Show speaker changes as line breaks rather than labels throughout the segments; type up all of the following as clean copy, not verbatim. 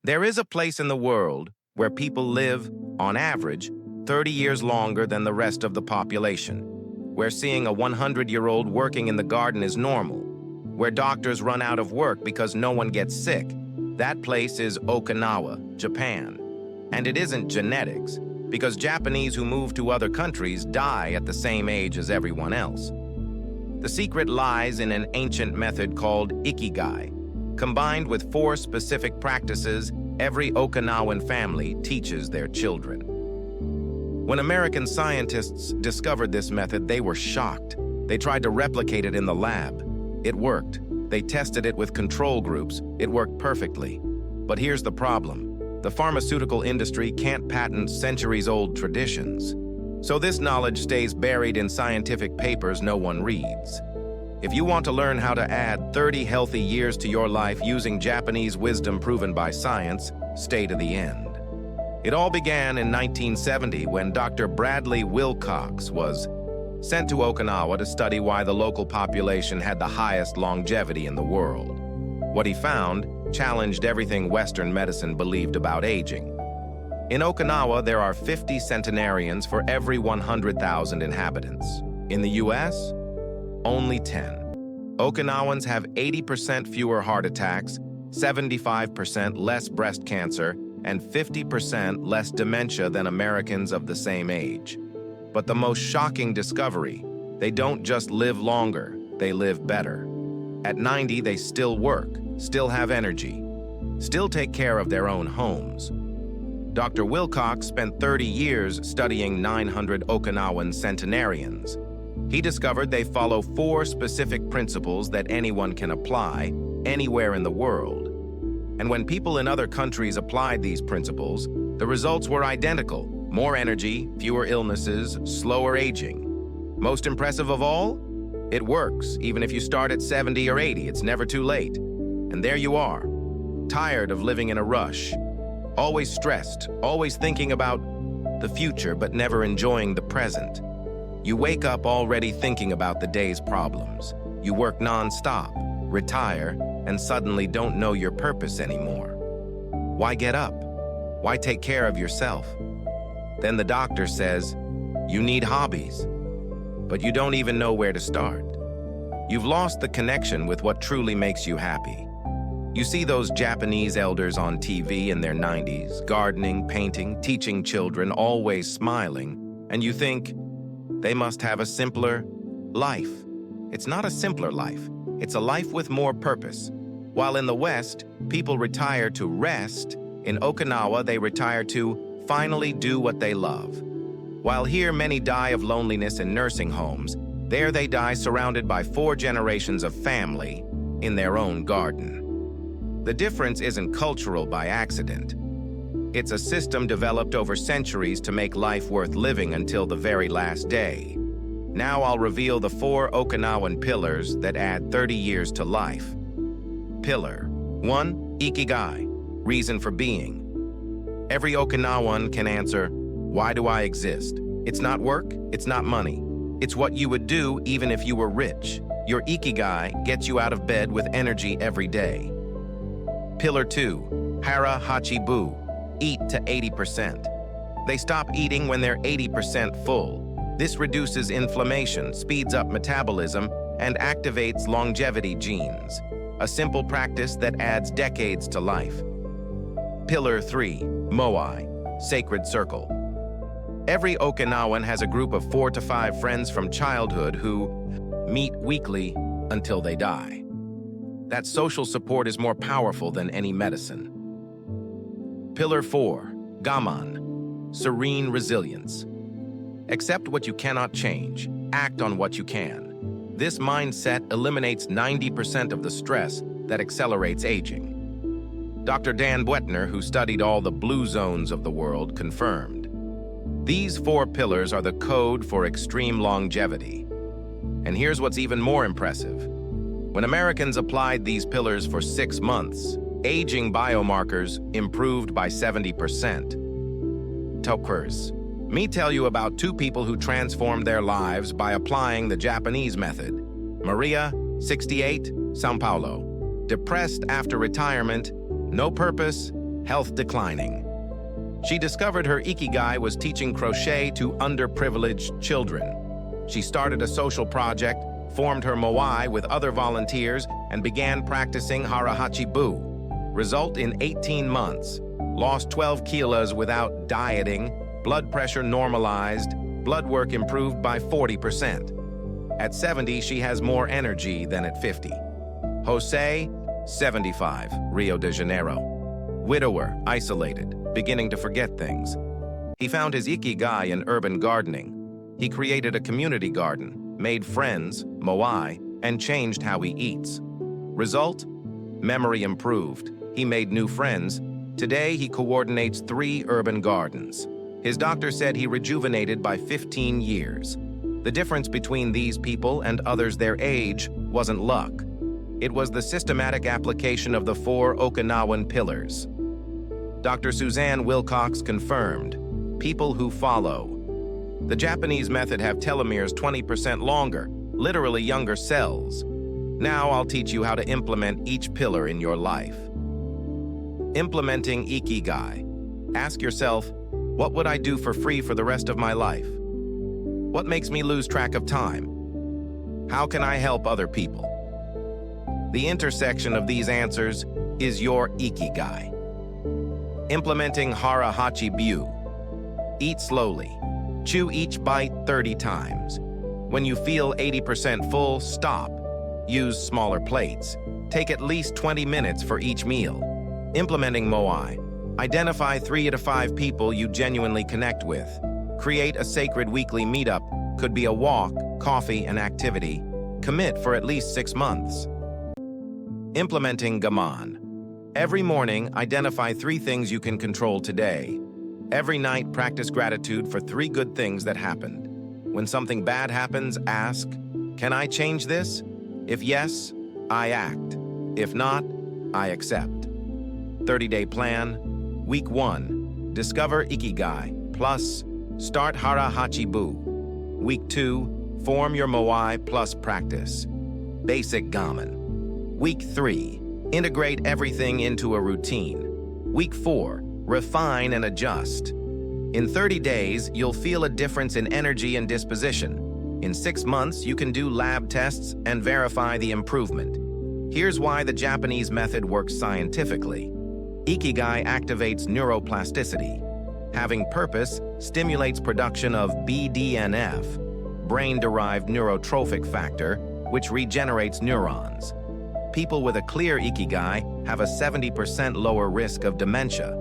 There is a place in the world where people live, on average, 30 years longer than the rest of the population, where seeing a 100-year-old working in the garden is normal, where doctors run out of work because no one gets sick. That place is Okinawa, Japan. And it isn't genetics, because Japanese who move to other countries die at the same age as everyone else. The secret lies in an ancient method called ikigai, combined with 4 specific practices every Okinawan family teaches their children. When American scientists discovered this method, they were shocked. They tried to replicate it in the lab. It worked. They tested it with control groups. It worked perfectly. But here's the problem. The pharmaceutical industry can't patent centuries-old traditions. So this knowledge stays buried in scientific papers no one reads. If you want to learn how to add 30 healthy years to your life using Japanese wisdom proven by science, stay to the end. It all began in 1970 when Dr. Bradley Wilcox was sent to Okinawa to study why the local population had the highest longevity in the world. What he found challenged everything Western medicine believed about aging. In Okinawa, there are 50 centenarians for every 100,000 inhabitants. In the US, only 10. Okinawans have 80% fewer heart attacks, 75% less breast cancer, and 50% less dementia than Americans of the same age. But the most shocking discovery, they don't just live longer, they live better. At 90, they still work, still have energy, still take care of their own homes. Dr. Wilcox spent 30 years studying 900 Okinawan centenarians. He discovered they follow 4 specific principles that anyone can apply anywhere in the world. And when people in other countries applied these principles, the results were identical. More energy, fewer illnesses, slower aging. Most impressive of all? It works. Even if you start at 70 or 80, it's never too late. And there you are, tired of living in a rush, always stressed, always thinking about the future but never enjoying the present. You wake up already thinking about the day's problems. You work non-stop, retire, and suddenly don't know your purpose anymore. Why get up? Why take care of yourself? Then the doctor says, you need hobbies, but you don't even know where to start. You've lost the connection with what truly makes you happy. You see those Japanese elders on TV in their 90s, gardening, painting, teaching children, always smiling, and you think, they must have a simpler life. It's not a simpler life. It's a life with more purpose. While in the West, people retire to rest, in Okinawa, they retire to finally do what they love. While here many die of loneliness in nursing homes, there they die surrounded by 4 generations of family in their own garden. The difference isn't cultural by accident. It's a system developed over centuries to make life worth living until the very last day. Now I'll reveal the 4 Okinawan pillars that add 30 years to life. Pillar 1. Ikigai, reason for being. Every Okinawan can answer, why do I exist? It's not work, it's not money. It's what you would do even if you were rich. Your ikigai gets you out of bed with energy every day. Pillar 2. Hara Hachibu, eat to 80%. They stop eating when they're 80% full. This reduces inflammation, speeds up metabolism, and activates longevity genes. A simple practice that adds decades to life. Pillar 3. Moai, sacred circle. Every Okinawan has a group of 4 to 5 friends from childhood who meet weekly until they die. That social support is more powerful than any medicine. Pillar 4. Gaman, serene resilience. Accept what you cannot change. Act on what you can. This mindset eliminates 90% of the stress that accelerates aging. Dr. Dan Buettner, who studied all the blue zones of the world, confirmed. These 4 pillars are the code for extreme longevity. And here's what's even more impressive. When Americans applied these pillars for 6 months, aging biomarkers improved by 70%. Tokers. Me tell you about 2 people who transformed their lives by applying the Japanese method. Maria, 68, São Paulo. Depressed after retirement, no purpose, health declining. She discovered her ikigai was teaching crochet to underprivileged children. She started a social project, formed her moai with other volunteers, and began practicing hara-hachi-bu. Result in 18 months. Lost 12 kilos without dieting, blood pressure normalized, blood work improved by 40%. At 70, she has more energy than at 50. Jose, 75, Rio de Janeiro. Widower, isolated, beginning to forget things. He found his ikigai in urban gardening. He created a community garden, made friends, moai, and changed how he eats. Result? Memory improved. He made new friends. Today, he coordinates 3 urban gardens. His doctor said he rejuvenated by 15 years. The difference between these people and others their age wasn't luck. It was the systematic application of the 4 Okinawan pillars. Dr. Suzanne Wilcox confirmed, people who follow. The Japanese method have telomeres 20% longer, literally younger cells. Now I'll teach you how to implement each pillar in your life. Implementing ikigai. Ask yourself, what would I do for free for the rest of my life? What makes me lose track of time? How can I help other people? The intersection of these answers is your ikigai. Implementing hara-hachi-bu. Eat slowly. Chew each bite 30 times. When you feel 80% full, stop. Use smaller plates. Take at least 20 minutes for each meal. Implementing moai. Identify 3 to 5 people you genuinely connect with. Create a sacred weekly meetup. Could be a walk, coffee, and activity. Commit for at least 6 months. Implementing gaman. Every morning, identify 3 things you can control today. Every night, practice gratitude for 3 good things that happened. When something bad happens, ask, can I change this? If yes, I act. If not, I accept. 30-day plan. Week 1, discover ikigai, plus start hara-hachi-bu. Week 2, form your moai plus practice. Basic gaman. Week 3, integrate everything into a routine. Week 4, refine and adjust. In 30 days, you'll feel a difference in energy and disposition. In 6 months, you can do lab tests and verify the improvement. Here's why the Japanese method works scientifically. Ikigai activates neuroplasticity. Having purpose stimulates production of BDNF, brain-derived neurotrophic factor, which regenerates neurons. People with a clear ikigai have a 70% lower risk of dementia.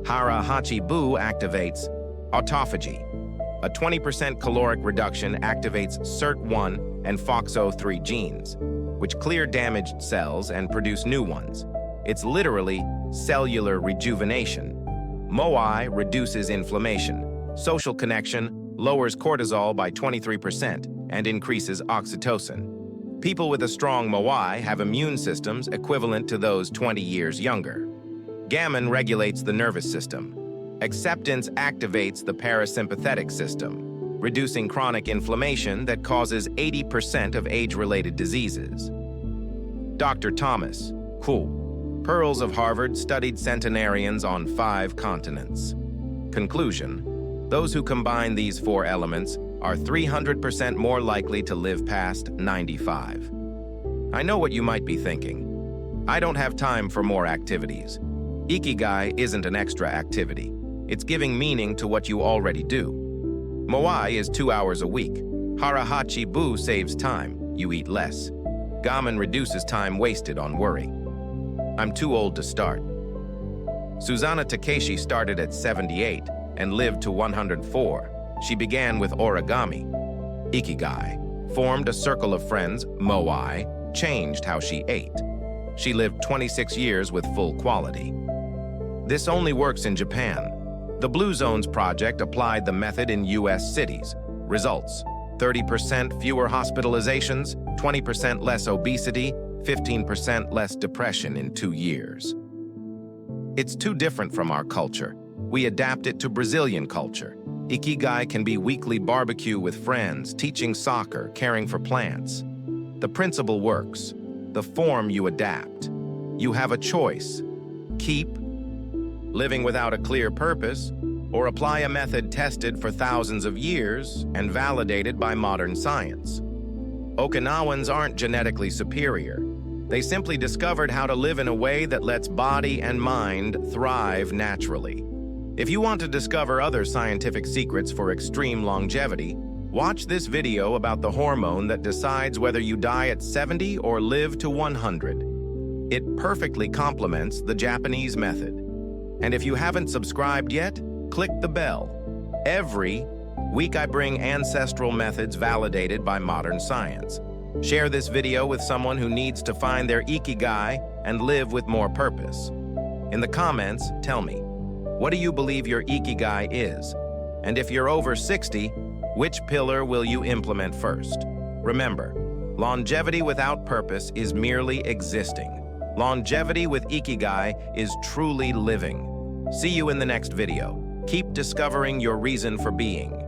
Hara-hachi-bu activates autophagy. A 20% caloric reduction activates SIRT1 and FOXO3 genes, which clear damaged cells and produce new ones. It's literally cellular rejuvenation. Moai reduces inflammation. Social connection lowers cortisol by 23% and increases oxytocin. People with a strong moai have immune systems equivalent to those 20 years younger. Gammon regulates the nervous system. Acceptance activates the parasympathetic system, reducing chronic inflammation that causes 80% of age-related diseases. Dr. Thomas, cool. Pearls of Harvard studied centenarians on 5 continents. Conclusion: those who combine these 4 elements are 300% more likely to live past 95. I know what you might be thinking. I don't have time for more activities. Ikigai isn't an extra activity. It's giving meaning to what you already do. Moai is 2 hours a week. Hara-hachi-bu saves time. You eat less. Gammon reduces time wasted on worry. I'm too old to start. Susanna Takeshi started at 78 and lived to 104. She began with origami. Ikigai. Formed a circle of friends, moai, changed how she ate. She lived 26 years with full quality. This only works in Japan. The Blue Zones project applied the method in U.S. cities. Results: 30% fewer hospitalizations, 20% less obesity, 15% less depression in 2 years. It's too different from our culture. We adapt it to Brazilian culture. Ikigai can be weekly barbecue with friends, teaching soccer, caring for plants. The principle works. The form you adapt. You have a choice. Keep, living without a clear purpose, or apply a method tested for thousands of years and validated by modern science. Okinawans aren't genetically superior. They simply discovered how to live in a way that lets body and mind thrive naturally. If you want to discover other scientific secrets for extreme longevity, watch this video about the hormone that decides whether you die at 70 or live to 100. It perfectly complements the Japanese method. And if you haven't subscribed yet, click the bell. Every week I bring ancestral methods validated by modern science. Share this video with someone who needs to find their ikigai and live with more purpose. In the comments, tell me, what do you believe your ikigai is? And if you're over 60, which pillar will you implement first? Remember, longevity without purpose is merely existing. Longevity with ikigai is truly living. See you in the next video. Keep discovering your reason for being.